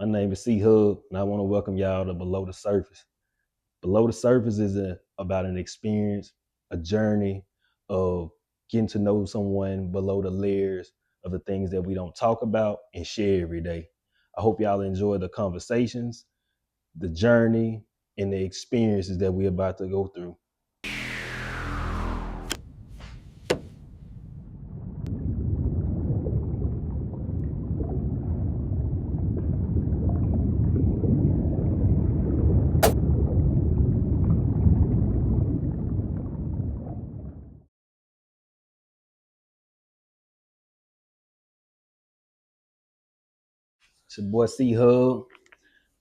My name is Cee Hubb, and I want to welcome y'all to Below the Surface. Below the Surface is about an experience, a journey of getting to know someone below the layers of the things that we don't talk about and share every day. I hope y'all enjoy the conversations, the journey, and the experiences that we're about to go through. It's your boy Cee Hubb,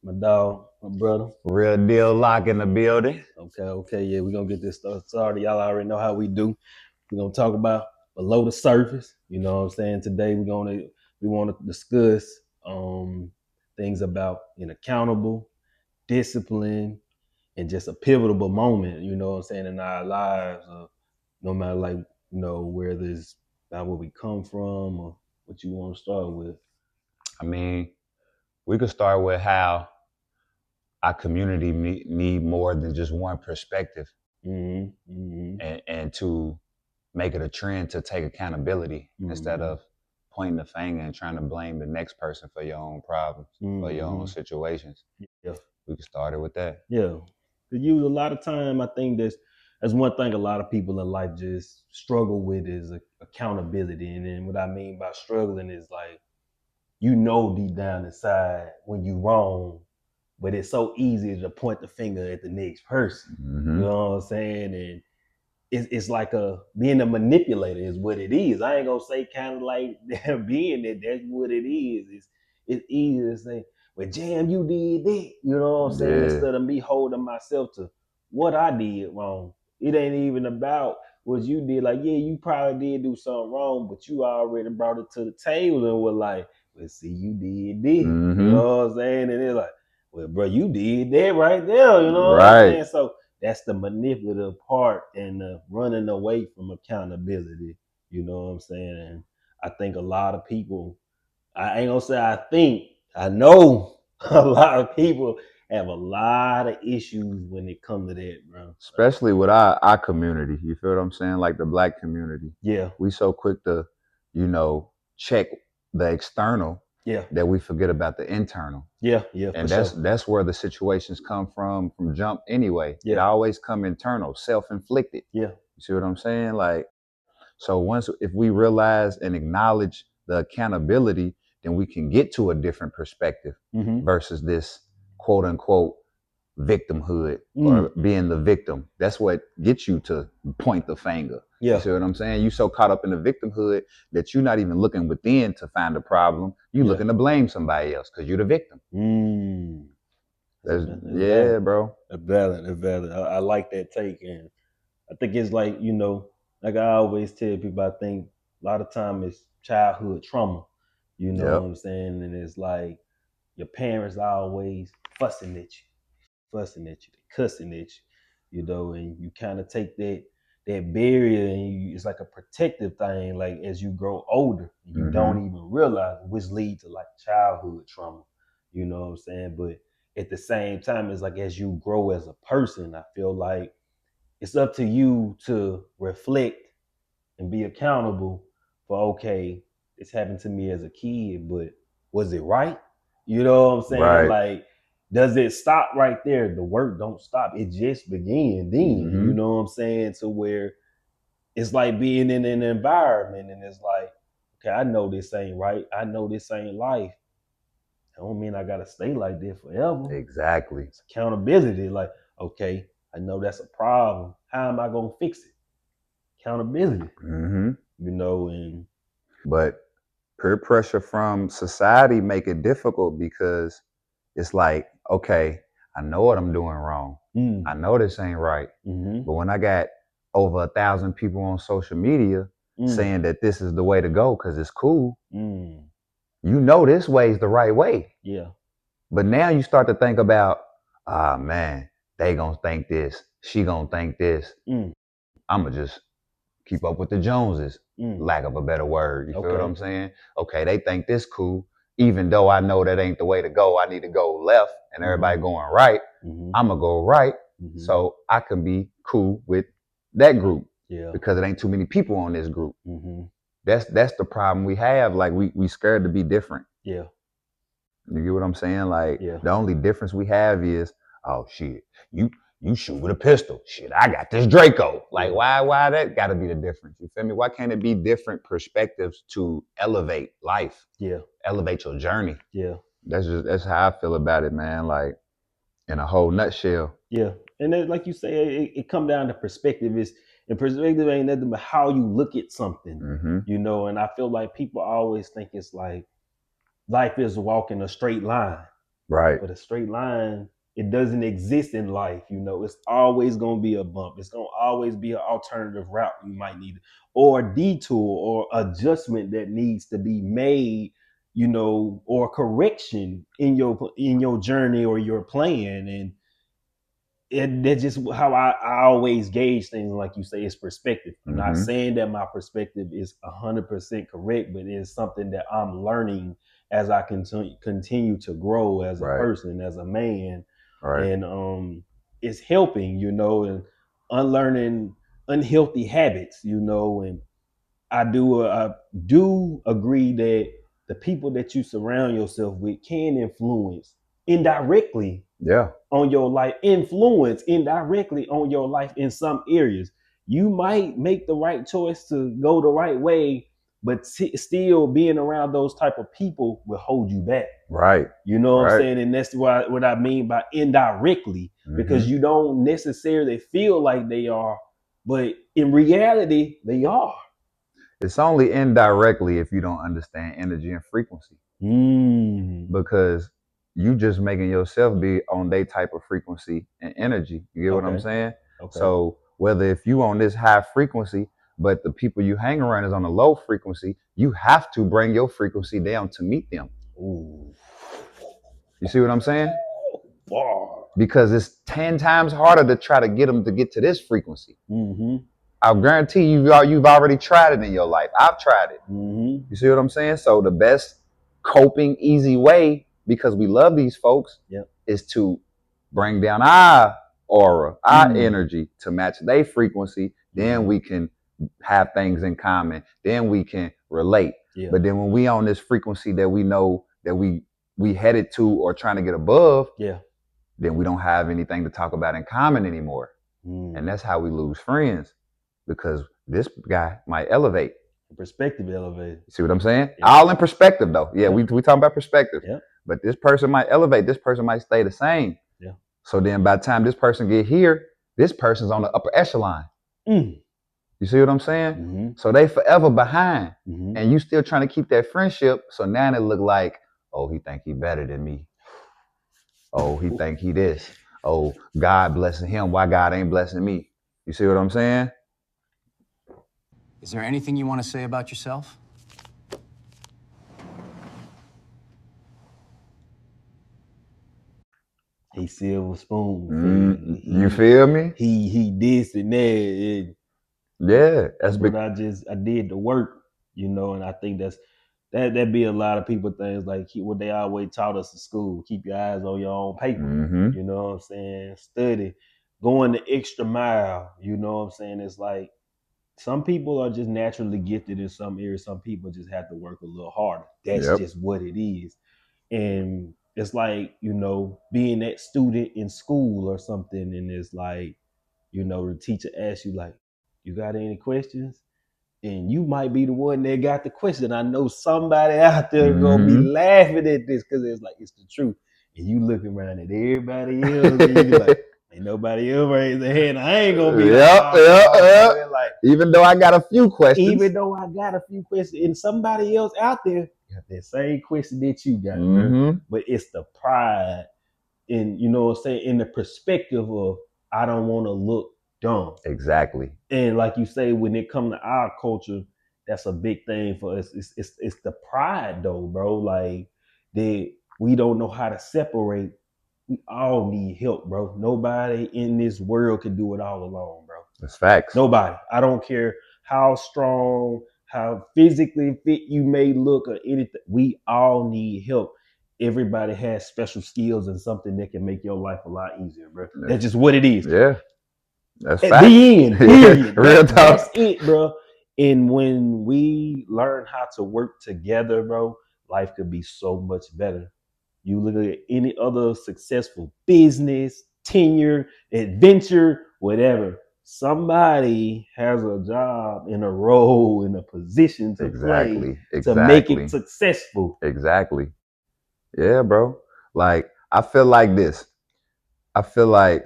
my dog, my brother. RealDeal lock in the building. Okay, yeah, we're gonna get this stuff started. Y'all already know how we do. We're gonna talk about below the surface. You know what I'm saying? Today we want to discuss things about being accountable, discipline, and just a pivotal moment, you know what I'm saying, in our lives. No matter where this about where we come from or what you want to start with. I mean, we could start with how our community need more than just one perspective, and to make it a trend to take accountability instead of pointing the finger and trying to blame the next person for your own problems, for your own situations. Yeah. We could start it with that. Yeah. To use a lot of time, I think that's one thing a lot of people in life just struggle with is accountability. And then what I mean by struggling is like, deep down inside when you wrong, but it's so easy to point the finger at the next person. You know what I'm saying? And it's like being a manipulator is what it is. I ain't gonna say kind of like being that. That's what it is. It's easy to say, well, Jam, you did that. You know what I'm saying? Yeah. Instead of me holding myself to what I did wrong. It ain't even about what you did. Like, yeah, you probably did do something wrong, but you already brought it to the table and were like, well, see, you did this. You know what I'm saying? And it's like, well, bro, you did that right there. You know what I'm saying? So that's the manipulative part and running away from accountability. You know what I'm saying? And I think a lot of people, I ain't gonna say I know a lot of people have a lot of issues when it comes to that, bro. Especially with our community. You feel what I'm saying? Like the Black community. Yeah. We so quick to, check the external that we forget about the internal. Yeah, And for that's where the situations come from jump anyway. Yeah. It always come internal, self-inflicted. Yeah. You see what I'm saying? Like, so if we realize and acknowledge the accountability, then we can get to a different perspective versus this quote unquote victimhood or being the victim. That's what gets you to point the finger. Yeah. You see what I'm saying? You so caught up in the victimhood that you're not even looking within to find a problem. You looking to blame somebody else because you're the victim. Yeah, bro. It's valid. I like that take, and I think it's like, like I always tell people, I think a lot of time it's childhood trauma. You know what I'm saying? And it's like your parents are always fussing at you, cussing at you, and you kind of take that barrier and it's like a protective thing. Like as you grow older, you don't even realize, which leads to like childhood trauma. You know what I'm saying? But at the same time, it's like as you grow as a person, I feel like it's up to you to reflect and be accountable for, okay, this happened to me as a kid, but was it right? You know what I'm saying? Right. Like, does it stop right there? The work don't stop. It just began then. You know what I'm saying? To where it's like being in an environment and it's like, okay, I know this ain't right. I know this ain't life. That don't mean I gotta stay like this forever. Exactly. It's accountability. Like, okay, I know that's a problem. How am I gonna fix it? Accountability. But peer pressure from society make it difficult because it's like, okay, I know what I'm doing wrong. I know this ain't right. But when I got over 1,000 people on social media saying that this is the way to go because it's cool, this way is the right way. Yeah. But now you start to think about, man, they gonna think this, she gonna think this. I'ma just keep up with the Joneses, lack of a better word. You feel what I'm saying? Okay, they think this cool. even though I know that ain't the way to go, I need to go left and everybody going right, I'm going to go right so I can be cool with that group because it ain't too many people on this group. That's the problem we have. Like we scared to be different. Yeah. You get what I'm saying? Like Yeah. the only difference we have is, oh shit, you shoot with a pistol. Shit, I got this Draco. Like why that got to be the difference? You feel me? Why can't it be different perspectives to elevate life? Yeah. Elevate your journey. Yeah. That's how I feel about it, man. Like in a whole nutshell. Yeah. And then, like you say, it come down to perspective. And perspective ain't nothing but how you look at something, you know. And I feel like people always think it's like life is walking a straight line, right? But a straight line, it doesn't exist in life, you know. It's always going to be a bump. It's going to always be an alternative route you might need, or a detour, or adjustment that needs to be made, you know, or correction in your journey or your plan. And that's just how I always gauge things. Like you say, it's perspective. I'm not saying that my perspective is 100% correct, but it's something that I'm learning as I continue to grow as a person, as a man. And it's helping, you know, and unlearning unhealthy habits, you know. And I do agree that the people that you surround yourself with can influence indirectly on your life, influence indirectly on your life in some areas. You might make the right choice to go the right way, but still being around those type of people will hold you back. Right. You know what I'm saying? And that's what I mean by indirectly, because you don't necessarily feel like they are, but in reality, they are. It's only indirectly if you don't understand energy and frequency. Because you just making yourself be on their type of frequency and energy. You get what I'm saying? So whether if you on this high frequency, but the people you hang around is on a low frequency, you have to bring your frequency down to meet them. Ooh. You see what I'm saying? Because it's 10 times harder to try to get them to get to this frequency. I guarantee you've already tried it in your life. I've tried it. You see what I'm saying? So the best coping, easy way, because we love these folks, is to bring down our aura, our energy to match their frequency. Then we can have things in common. Then we can relate. But then when we on this frequency that we know that we headed to or trying to get above, then we don't have anything to talk about in common anymore. And that's how we lose friends, because this guy might elevate. Perspective elevated. See what I'm saying? All in perspective, though. We talking about perspective. But this person might elevate. This person might stay the same. So then by the time this person get here, this person's on the upper echelon. You see what I'm saying? So they forever behind. And you still trying to keep that friendship. So now it look like, oh, he think he better than me. Oh, he think he this. Oh, God blessing him. Why God ain't blessing me? You see what I'm saying? Is there anything you want to say about yourself? He silver spoon. You feel me? He this and that. That's but I did the work, you know, and I think that be a lot of people things like what they always taught us in school. Keep your eyes on your own paper. You know what I'm saying? Study, going the extra mile. You know what I'm saying? It's like some people are just naturally gifted in some areas. Some people just have to work a little harder. That's just what it is. And it's like, you know, being that student in school or something, and it's like, you know, the teacher asks you like, you got any questions? And you might be the one that got the question. I know somebody out there gonna be laughing at this because it's like it's the truth. And you looking around at everybody else, and you be like, ain't nobody else raise their hand. I ain't gonna be like, even though I got a few questions. Even though I got a few questions, and somebody else out there got that same question that you got, bro. But it's the pride, and you know what I'm saying, in the perspective of I don't want to look dumb. Exactly. And like you say, when it comes to our culture, that's a big thing for us. It's the pride though, bro. Like that we don't know how to separate. We all need help, bro. Nobody in this world can do it all alone, bro. That's facts. Nobody. I don't care how strong, how physically fit you may look or anything. We all need help. Everybody has special skills and something that can make your life a lot easier, bro. Yeah. That's just what it is. Yeah. That's At fact. the end, period. Real That's talk. it, bro. And when we learn how to work together, bro, life could be so much better. You look at any other successful business, tenure, adventure, whatever. Somebody has a job in a role, in a position to play to make it successful. Exactly. Yeah, bro. Like, I feel like this. I feel like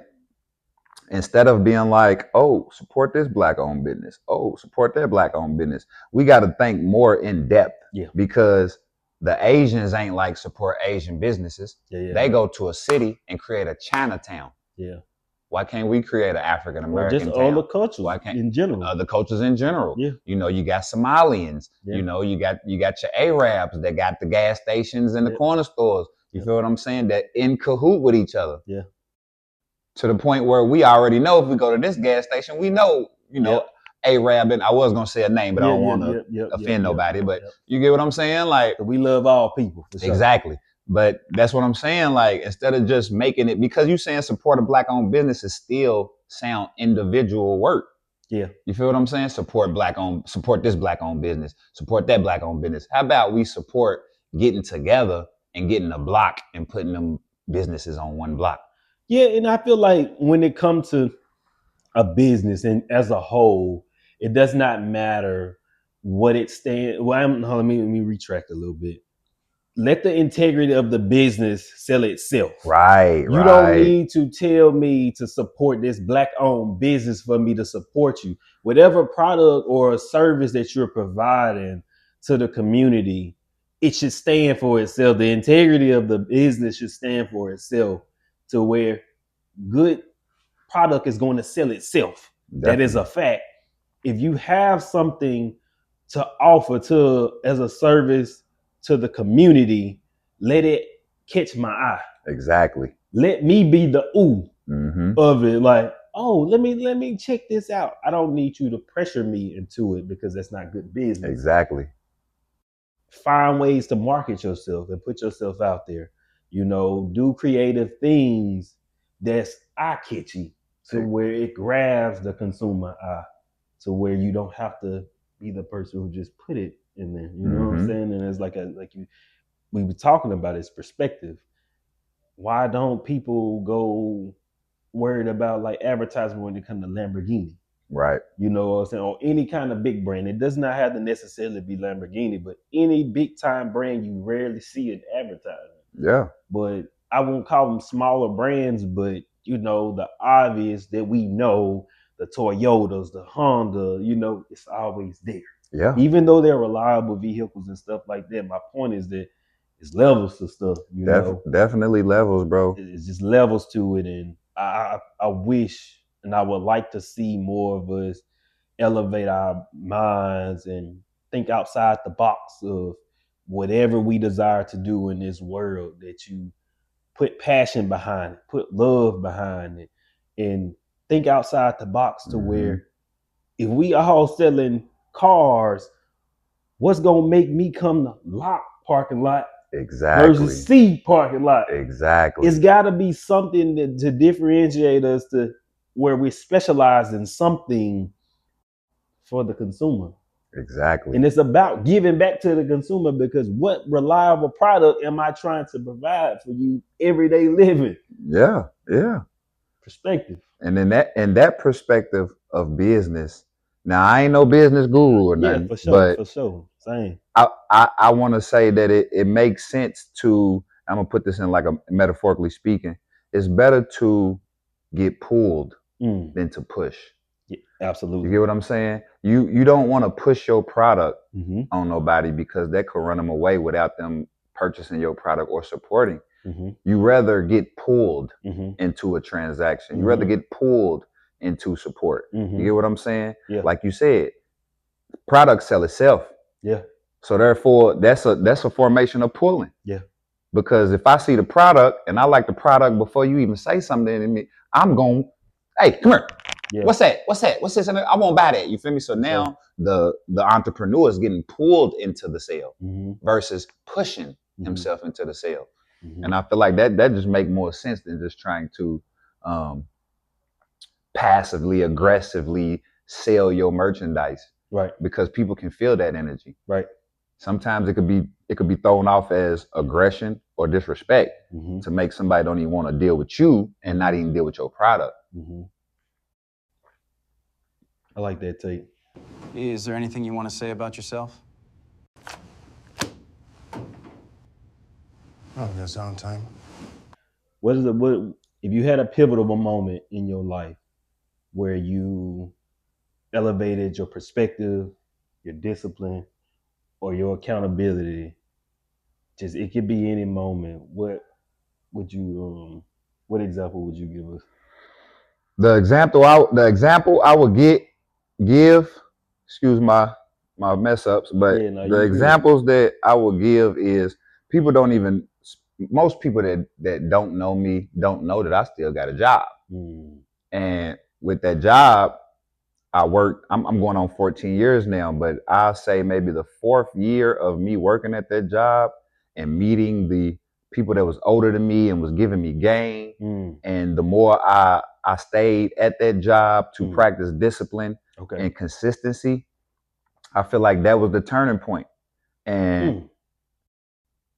instead of being like, oh, support this black owned business, oh, support that black owned business, we got to think more in depth. Yeah. Because the Asians ain't like support Asian businesses. Yeah. They go to a city and create a Chinatown. Yeah. Why can't we create an African American just town? other cultures in general. Other cultures in general. Yeah. You know, you got Somalians. Yeah. You know, you got your Arabs that got the gas stations and the corner stores. You feel what I'm saying? That in cahoot with each other. Yeah. To the point where we already know if we go to this gas station, we know, Arab, and I was gonna say a name, but I don't want to offend nobody. But you get what I'm saying? Like, we love all people. For sure. Exactly. But that's what I'm saying. Like, instead of just making it, because you saying support a black-owned business is still sound individual work. Yeah. You feel what I'm saying? Support this black-owned business, support that black-owned business. How about we support getting together and getting a block and putting them businesses on one block? Yeah, and I feel like when it comes to a business and as a whole, it does not matter what it stands. Well, let me retract a little bit. Let the integrity of the business sell itself. Right. You don't need to tell me to support this black-owned business for me to support you. Whatever product or service that you're providing to the community, it should stand for itself. The integrity of the business should stand for itself, to where good product is going to sell itself. Definitely. That is a fact. If you have something to offer as a service to the community, let it catch my eye. Exactly. Let me be the of it. Like, oh, let me check this out. I don't need you to pressure me into it, because that's not good business. Exactly. Find ways to market yourself and put yourself out there. Do creative things that's eye-catchy, to where it grabs the consumer eye, to where you don't have to be the person who just put it in there. You know what I'm saying? And it's we were talking about its perspective. Why don't people go worried about like advertising when it comes to Lamborghini? Right. You know what I'm saying? Or any kind of big brand. It does not have to necessarily be Lamborghini, but any big time brand you rarely see it advertising. Yeah. But I won't call them smaller brands, but the obvious that we know, the Toyotas, the Honda, it's always there. Yeah. Even though they're reliable vehicles and stuff like that, my point is that it's levels to stuff, Definitely levels, bro. It's just levels to it. And I wish, and I would like to see more of us elevate our minds and think outside the box of whatever we desire to do in this world, that you put passion behind it, put love behind it, and think outside the box to where if we all selling cars, what's going to make me come to Lock parking lot versus C parking lot? Exactly. It's got to be something to differentiate us, to where we specialize in something for the consumer. Exactly. And it's about giving back to the consumer, because what reliable product am I trying to provide for you everyday living? Yeah. Yeah. Perspective. And in that perspective of business, now I ain't no business guru or nothing. Yeah, for sure. But for sure. Same. I want to say that it makes sense to, I'm gonna put this in like a metaphorically speaking, it's better to get pulled than to push. Yeah, absolutely. You get what I'm saying? You don't want to push your product on nobody, because that could run them away without them purchasing your product or supporting. You rather get pulled into a transaction. You rather get pulled into support. You get what I'm saying? Yeah. Like you said, product sell itself. Yeah. So therefore, that's a formation of pulling. Yeah. Because if I see the product and I like the product before you even say something to me, I'm going, hey, come here. Yeah. What's that? What's that? What's this? I won't buy that. You feel me? So now the entrepreneur is getting pulled into the sale versus pushing himself into the sale. And I feel like that just make more sense than just trying to passively, aggressively sell your merchandise. Right. Because people can feel that energy. Right. Sometimes it could be thrown off as aggression or disrespect to make somebody don't even want to deal with you and not even deal with your product. I like that take. Is there anything you want to say about yourself? Oh, that's downtime. What if you had a pivotal moment in your life where you elevated your perspective, your discipline, or your accountability? Just it could be any moment. What would you what example would you give us? The example I would give, excuse my mess ups, but Yeah, no, the you good. examples that I would give is people don't even most people that don't know me don't know that I still got a job. And with that job, I worked, I'm going on 14 years now, but I'll say maybe the 4th year of me working at that job and meeting the people that was older than me and was giving me game. And the more I stayed at that job to practice discipline and consistency, I feel like that was the turning point. And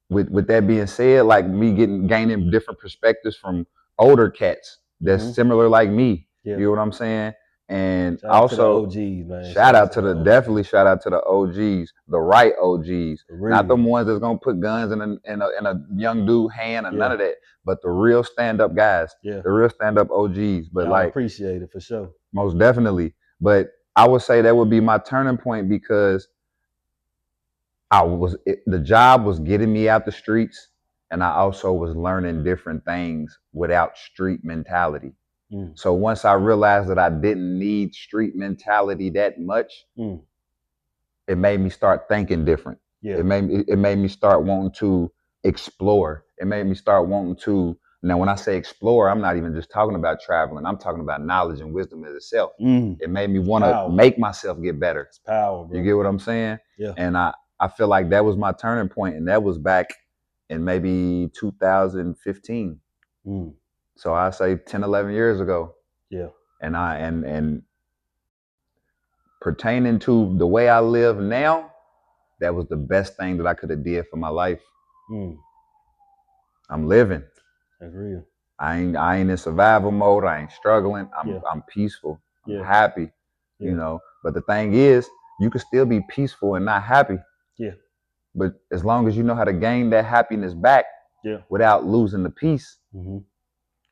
with that being said, like me gaining different perspectives from older cats that's similar like me. Yeah. You know what I'm saying? And Shout out also to the OGs, man. shout out to the definitely shout out to the OGs, the right OGs, not the ones that's gonna put guns in a young dude hand and none of that, but the real stand up guys, the real stand up OGs. But I like appreciate it for sure. most definitely. But I would say that would be my turning point because the job was getting me out the streets, and I also was learning different things without street mentality. So once I realized that I didn't need street mentality that much, it made me start thinking different. Yeah. It made me start wanting to explore. It made me start wanting to. Now, when I say explore, I'm not even just talking about traveling. I'm talking about knowledge and wisdom in itself. It made me want to make myself get better. It's power, bro. You get what I'm saying? Yeah. And I feel like that was my turning point, and that was back in maybe 2015. So I say 10, 11 years ago. Yeah. And pertaining to the way I live now, that was the best thing that I could have did for my life. I'm living. That's real. I ain't in survival mode. I ain't struggling. I'm peaceful. I'm happy. You know. But the thing is, you can still be peaceful and not happy. Yeah. But as long as you know how to gain that happiness back without losing the peace,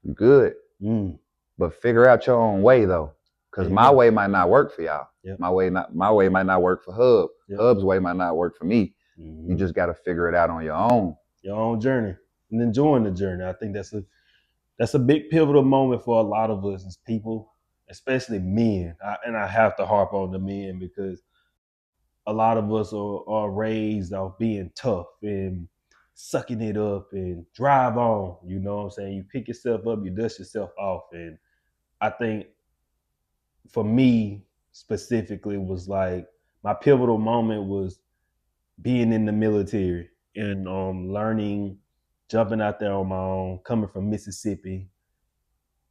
you're good. But figure out your own way though. Because my way might not work for y'all. My way might not work for Hub. Hub's way might not work for me. You just got to figure it out on your own. Your own journey and enjoying the journey. I think that's a big pivotal moment for a lot of us as people, especially men. And I have to harp on the men because a lot of us are raised off being tough and sucking it up and drive on. You know what I'm saying? You pick yourself up, you dust yourself off. And I think for me specifically was like my pivotal moment was being in the military and learning, jumping out there on my own, coming from Mississippi,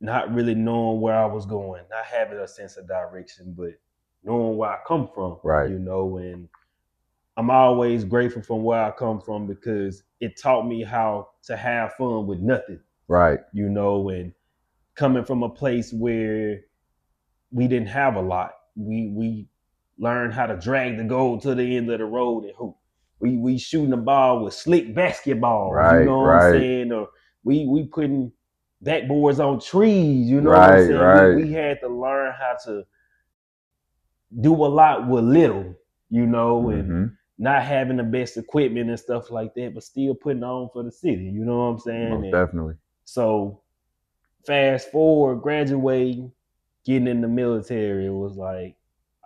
not really knowing where I was going, not having a sense of direction, but knowing where I come from. Right. You know, and I'm always grateful from where I come from because it taught me how to have fun with nothing. Right. You know, and coming from a place where we didn't have a lot. We learned how to drag the goal to the end of the road and hoop. We shooting the ball with slick basketballs, Right, you know what I'm saying? Or we putting backboards on trees, you know what I'm saying? We had to learn how to do a lot with little, you know, and not having the best equipment and stuff like that, but still putting on for the city, you know what I'm saying? Most definitely. So fast forward, graduating, getting in the military, it was like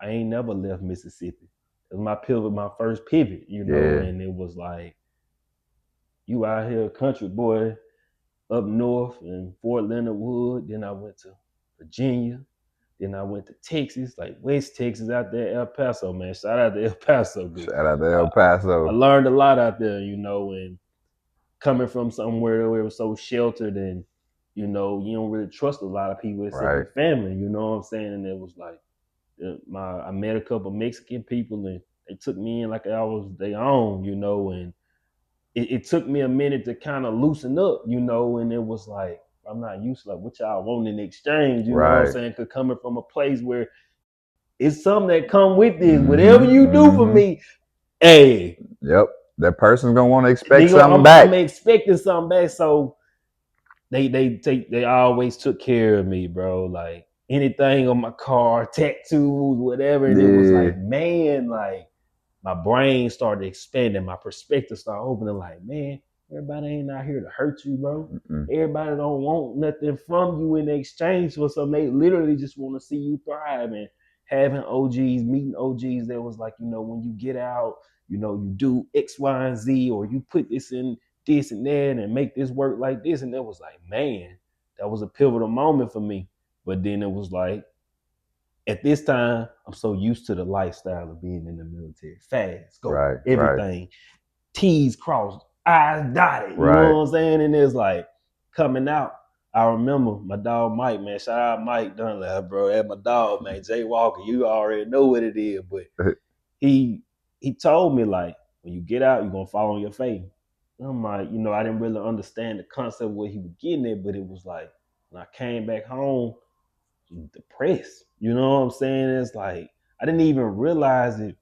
I ain't never left Mississippi. It was my first pivot, you know, and it was like you out here, country boy, up north in Fort Leonard Wood. Then I went to Virginia. Then I went to Texas, like West Texas out there, El Paso, man. Shout out to El Paso. Shout out to El Paso. I learned a lot out there, and coming from somewhere where it was so sheltered and, you don't really trust a lot of people except your family, you know what I'm saying? And it was like, I met a couple Mexican people and they took me in like I was their own, and it took me a minute to kind of loosen up, and it was like, I'm not used to like what y'all want in exchange, you know what I'm saying? Cause coming from a place where it's something that come with this, whatever you do for me, hey. Yep. That person's gonna want to expect something back. I'm expecting something back. So they always took care of me, bro. Like anything on my car, tattoos, whatever. And it was like, man, like my brain started expanding, my perspective started opening. Like, man, everybody ain't out here to hurt you, bro. Everybody don't want nothing from you in exchange for something. They literally just want to see you thrive. And having OGs, meeting OGs that was like, when you get out, you do X, Y, and Z, or you put this in this and that and make this work like this. And that was like, man, that was a pivotal moment for me. But then it was like, at this time, I'm so used to the lifestyle of being in the military. Fast, go, everything. T's crossed, I's dotted. You know what I'm saying? And it's like coming out. I remember my dog Mike, man. Shout out Mike Dunlap, bro. That's my dog, man. Jay Walker. You already know what it is. But he told me, like, when you get out, you're gonna fall on your face. And I'm like, I didn't really understand the concept of what he was getting at, but it was like when I came back home, depressed. You know what I'm saying? It's like I didn't even realize it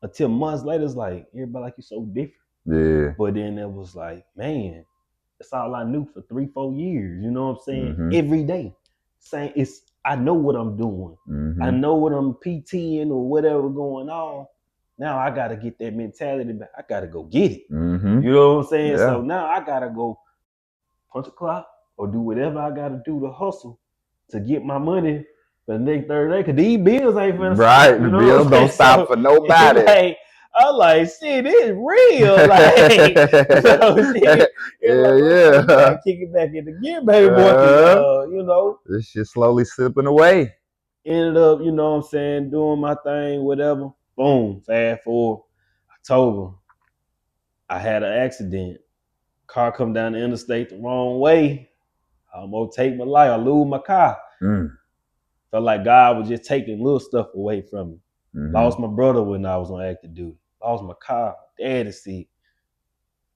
until months later. It's like everybody like you so different. Yeah. But then it was like, man, that's all I knew for 3-4 years. You know what I'm saying? Every day. Saying I know what I'm doing. I know what I'm PTing or whatever going on. Now I gotta get that mentality back. I gotta go get it. You know what I'm saying? Yeah. So now I gotta go punch a clock or do whatever I gotta do to hustle to get my money for the next 30 days. Cause these bills ain't finna stop. The bills don't stop for nobody. Like, I'm like, shit, this is real. Like, shit. You gotta kick it back in the gear, baby boy. This shit slowly slipping away. Ended up, you know what I'm saying, doing my thing, whatever. Boom, fast forward, October. I had an accident. Car come down the interstate the wrong way. I almost take my life. I lose my car. Felt like God was just taking little stuff away from me. Lost my brother when I was on active duty. Lost my car, daddy sick.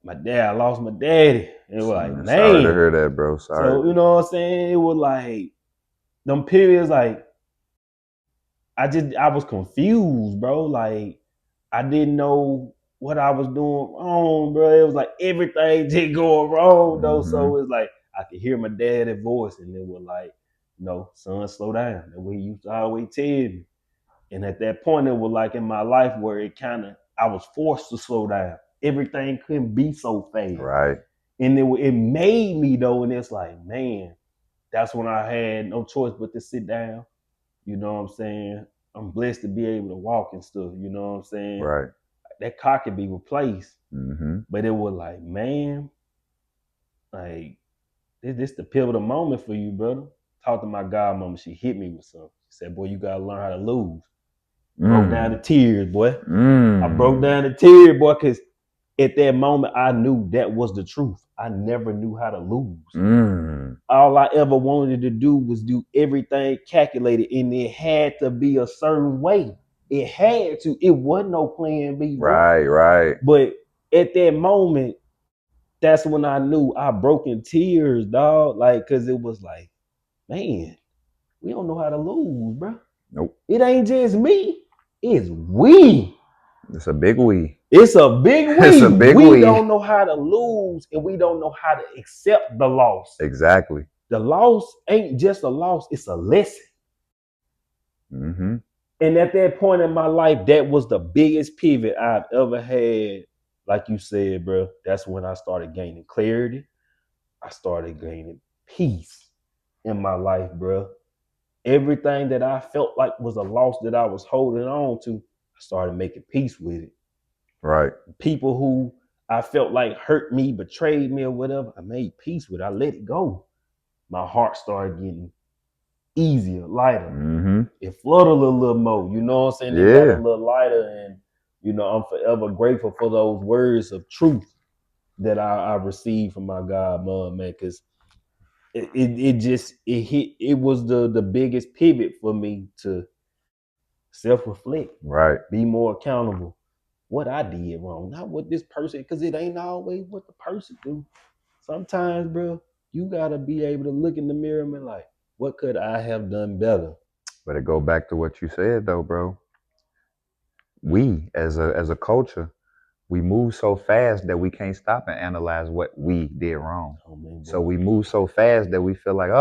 My dad, I lost my daddy. It was like, man. Sorry to hear that, bro. Sorry. So, you know what I'm saying? It was like, them periods, like, I was confused, bro. Like, I didn't know what I was doing wrong, bro. It was like everything did go wrong, though. So it's like, I could hear my dad's voice, and it was like, son, slow down. That's what he used to always tell me. And at that point, it was like in my life where I was forced to slow down. Everything couldn't be so fast. Right. And it made me, though, and it's like, man, that's when I had no choice but to sit down. You know what I'm saying? I'm blessed to be able to walk and stuff. You know what I'm saying? Right. That car could be replaced. But it was like, man, like, this the pivotal moment for you, brother. Talked to my godmama. She hit me with something. She said, boy, you got to learn how to lose. Broke down the tears, boy. I broke down the tears, boy, because at that moment, I knew that was the truth. I never knew how to lose. All I ever wanted to do was do everything calculated, and it had to be a certain way. It had to. It wasn't no plan B, bro. Right. But at that moment, that's when I knew I broke in tears, dog. Like, because it was like, man, we don't know how to lose, bro. Nope. It ain't just me. It's we. It's a big we. It's a big we. It's a big we don't know how to lose, and we don't know how to accept the loss. Exactly. The loss ain't just a loss. It's a lesson. And at that point in my life, that was the biggest pivot I've ever had. Like you said, bro, that's when I started gaining clarity. I started gaining peace in my life, bro. Everything that I felt like was a loss that I was holding on to, I started making peace with it. Right. People who I felt like hurt me, betrayed me or whatever, I made peace with it. I let it go. My heart started getting easier, lighter. Mm-hmm. It flooded a little more. You know what I'm saying? Yeah. It got a little lighter, and I'm forever grateful for those words of truth that I received from my God, mom, man, because it was the biggest pivot for me to self-reflect, right, be more accountable. What I did wrong, not what this person, because it ain't always what the person do. Sometimes, bro, you gotta be able to look in the mirror and be like, what could I have done better? but it go back to what you said though, bro. We as a culture, we move so fast that we can't stop and analyze what we did wrong. Oh, man, So we move so fast that we feel like,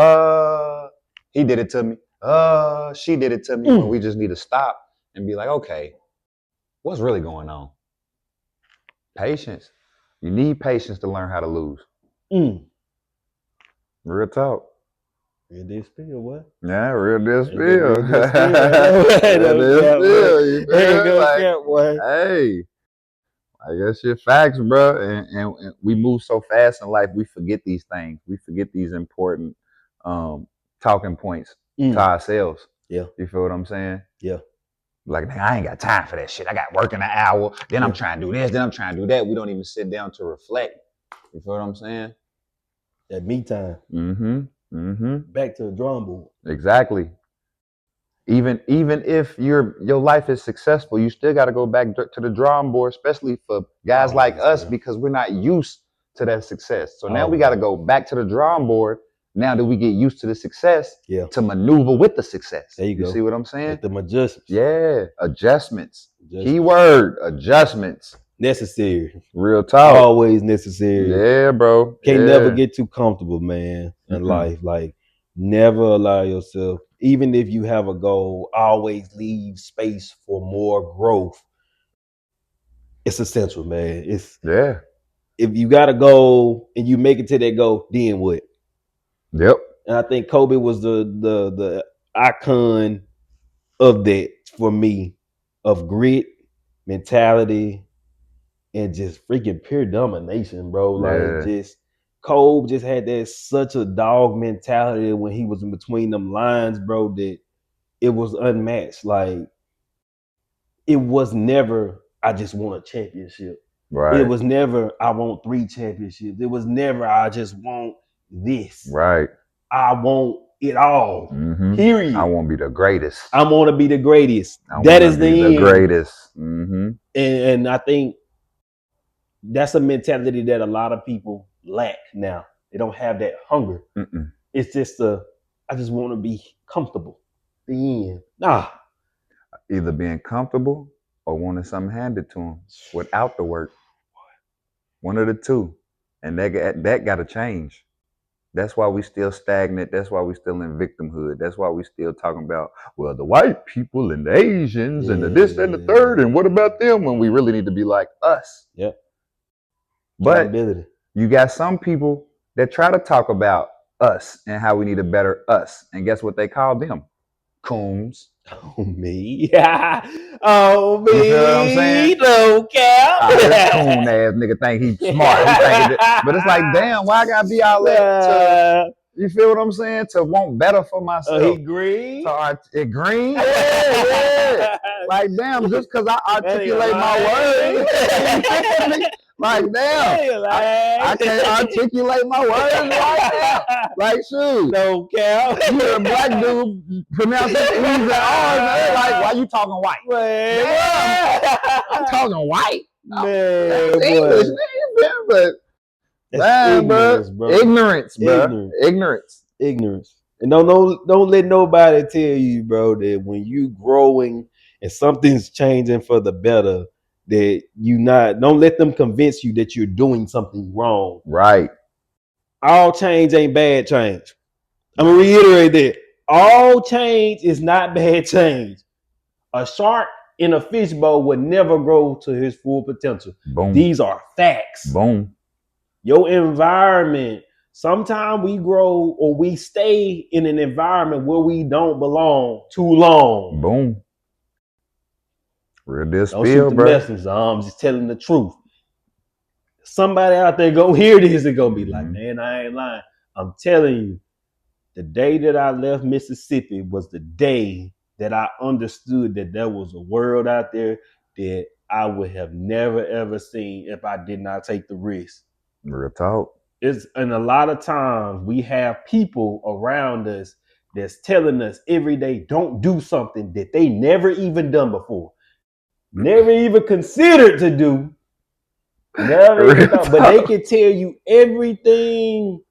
he did it to me. She did it to me. When we just need to stop and be like, okay, what's really going on? Patience. You need patience to learn how to lose. Real talk. Real deal spill, what? Yeah, real deal spill. Real deal spill. Real deal spill. You feel? Like, hey, I guess shit facts, bro. And we move so fast in life, we forget these things. We forget these important talking points to ourselves. Yeah. You feel what I'm saying? Yeah. Like, man, I ain't got time for that shit. I got work in an hour. Then I'm trying to do this. Then I'm trying to do that. We don't even sit down to reflect. You feel what I'm saying? That me time. Mm-hmm. Mm-hmm. Back to the drawing board. Exactly. Even if your life is successful, you still got to go back to the drawing board, especially for guys like us, because we're not used to that success. So now we got to go back to the drawing board. Now that we get used to the success, to maneuver with the success. There you go. See what I'm saying? Like the adjustments. Yeah, adjustments. Keyword, adjustments. Necessary. Real talk. Always necessary. Yeah, bro. Can't never get too comfortable, man, in life. Like, never allow yourself, even if you have a goal, always leave space for more growth. It's essential, man. It's if you got a goal and you make it to that goal, then what? Yep. And I think Kobe was the icon of that for me, of grit, mentality, and just freaking pure domination, bro. Like, just Kobe just had that such a dog mentality when he was in between them lines, bro, that it was unmatched. Like, it was never, I just want a championship. Right. It was never, I want 3 championships. It was never, I just want this. Right. I want it all. Period. I want to be the greatest. I want to be the greatest. That is the greatest. And I think that's a mentality that a lot of people lack now. They don't have that hunger. It's just I just want to be comfortable. The end. Either being comfortable or wanting something handed to them without the work. One of the two. And that got to change. That's why we still stagnant. That's why we still in victimhood. That's why we still talking about, well, the white people and the Asians and the this and the third, and what about them, when we really need to be like us? Yep. But you got some people that try to talk about us and how we need to better us. And guess what they call them? Coons. Oh, me. Oh, me. You feel what I'm saying? No cap. This coon ass nigga think he's smart. But it's like, damn, why I gotta be all that? You feel what I'm saying? To want better for myself. He green? It green? Yeah. Like, damn, just because I articulate my words. Like, damn, I can't articulate my words right now. Like, shoot. No cap. You're a black dude pronouncing E's and R's, man. Like, why you talking white? Man. I'm talking white. Man, that's English, man. But that's ignorance, bro. Ignorance, bro. Ignorance. And don't let nobody tell you, bro, that when you growing and something's changing for the better, that don't let them convince you that you're doing something wrong. Right. All change ain't bad change. I'm gonna reiterate that. All change is not bad change. A shark in a fishbowl would never grow to his full potential. Boom. These are facts. Boom. Your environment. Sometimes we grow or we stay in an environment where we don't belong too long. Boom. Real deal spill, don't shoot the bro. messenger. I'm just telling the truth. Somebody out there go hear this and go be like, man, I ain't lying. I'm telling you, The day that I left Mississippi was the day that I understood that there was a world out there that I would have never ever seen if I did not take the risk. Real talk. And a lot of times we have people around us that's telling us every day, don't do something that they never even done before, never even considered to do, never even thought, but they can tell you everything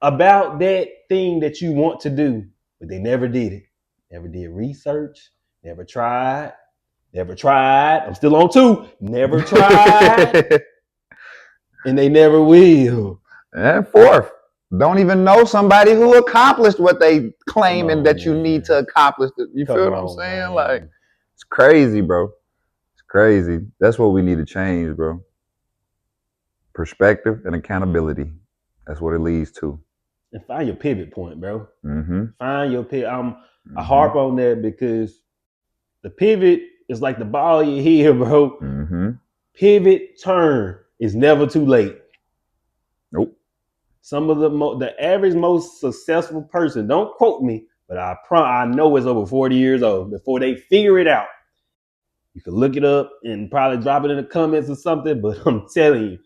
about that thing that you want to do, but they never did it. Never did research, never tried. I'm still on 2. Never tried. And they never will. And 4th, don't even know somebody who accomplished what they claiming that you need to accomplish. You feel what I'm saying? Man. Like, it's crazy, bro. It's crazy. That's what we need to change, bro. Perspective and accountability. That's what it leads to. And find your pivot point, bro. Find your pivot. I harp on that because the pivot is like the ball you hear, bro. Pivot, turn. It's never too late. Nope. Some of the average most successful person, don't quote me, but I know it's over 40 years old before they figure it out. You can look it up and probably drop it in the comments or something, but I'm telling you,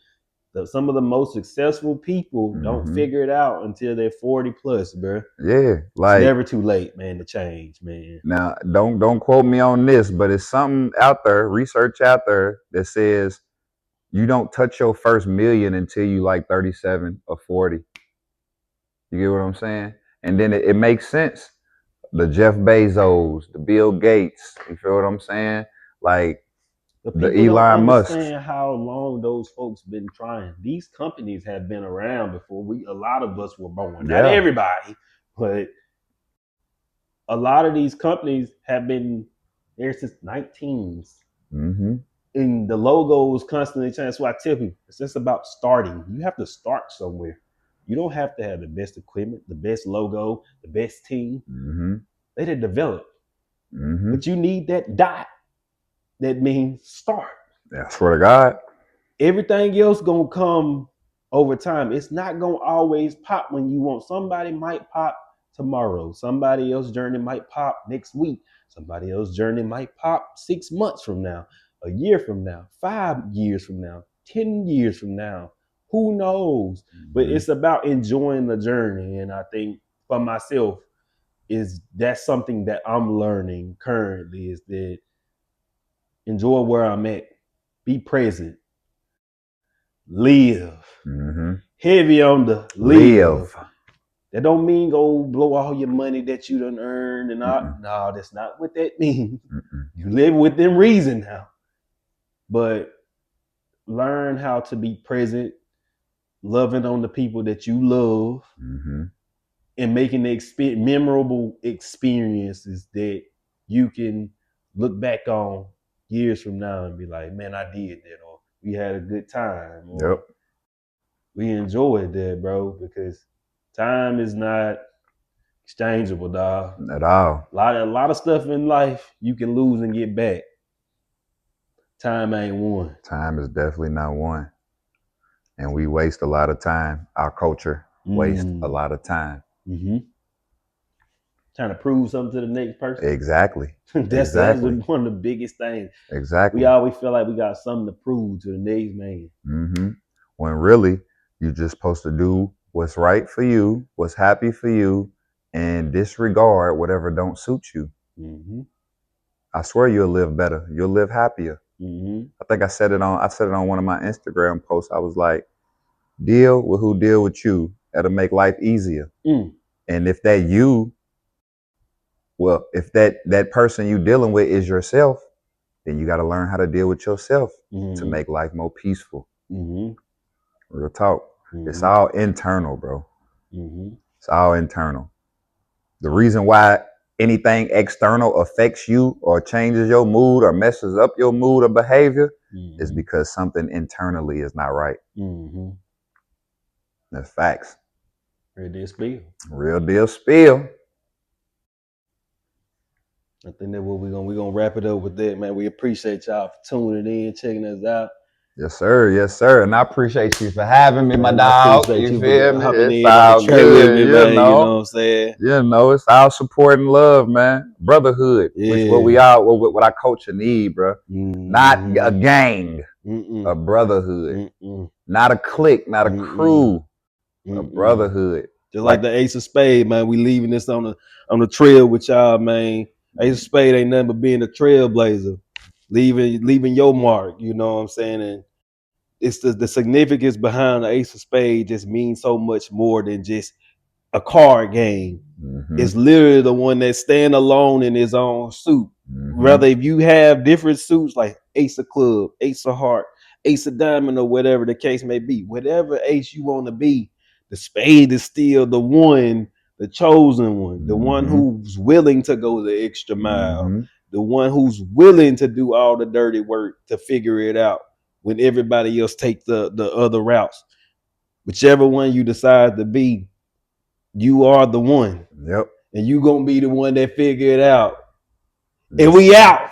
some of the most successful people don't figure it out until they're 40 plus, bro. Yeah, like, it's never too late, man, to change, man. Now, don't quote me on this, but it's something out there, research out there that says you don't touch your first million until you like 37 or 40. You get what I'm saying? And then it makes sense. The Jeff Bezos, the Bill Gates, you feel what I'm saying? Like, the Elon Musk. Understand how long those folks been trying. These companies have been around before a lot of us were born. Not everybody, but a lot of these companies have been there since 19s. And the logos constantly change. That's why I tell people, it's just about starting. You have to start somewhere. You don't have to have the best equipment, the best logo, the best team. They didn't develop. But you need that dot. That means start. Yeah, I swear to God. Everything else gonna come over time. It's not gonna always pop when you want. Somebody might pop tomorrow. Somebody else's journey might pop next week. Somebody else's journey might pop 6 months from now, a year from now, 5 years from now, 10 years from now. Who knows? But it's about enjoying the journey. And I think for myself, that's something that I'm learning currently, is that enjoy where I'm at. Be present. Live. Heavy on the live. That don't mean go blow all your money that you done earned and all. No, that's not what that means. You live within reason now. But learn how to be present, loving on the people that you love, and making the memorable experiences that you can look back on years from now and be like, man, I did that, or we had a good time, or we enjoyed that, bro, because time is not exchangeable, dog. At all. A lot of stuff in life you can lose and get back. Time ain't one. Time is definitely not one. And we waste a lot of time. Our culture wastes a lot of time. Trying to prove something to the next person. Exactly. That's one of the biggest things. Exactly. We always feel like we got something to prove to the next man. When really, you're just supposed to do what's right for you, what's happy for you, and disregard whatever don't suit you. I swear you'll live better. You'll live happier. I think I said it on one of my Instagram posts. I was like, deal with who deal with you. That'll make life easier. And if that if that person you dealing with is yourself, then you got to learn how to deal with yourself to make life more peaceful. Real talk. It's all internal, bro. It's all internal. The reason why anything external affects you or changes your mood or messes up your mood or behavior is because something internally is not right. That's facts. Real deal spill. Real deal spill. I think that we're gonna wrap it up with that, man. We appreciate y'all for tuning in, checking us out. Yes, sir. Yes, sir. And I appreciate you for having me, my Man, I dog. appreciate You you feel for me? hopping It's in on the all track with good, me, you man. You know know. what I'm saying? It's our support and love, man. Brotherhood, which what we Yeah. are, what our culture need, bro. Not a gang, Mm-mm. a brotherhood. Mm-mm. Not a clique, not a Mm-mm. crew, a Mm-mm. brotherhood. Just like the Ace of Spades, man. We leaving this on the trail with y'all, man. Ace of Spades ain't nothing but being a trailblazer, leaving your mark. You know what I'm saying? And it's the significance behind the Ace of Spades just means so much more than just a card game. It's literally the one that stand alone in his own suit. Rather, if you have different suits like Ace of Club, Ace of Heart, Ace of Diamond, or whatever the case may be, whatever ace you want to be, the spade is still the one, the chosen one, the one who's willing to go the extra mile, the one who's willing to do all the dirty work to figure it out when everybody else take the other routes. Whichever one you decide to be, you are the one. Yep. And you gonna be the one that figure it out. Yes, And we out.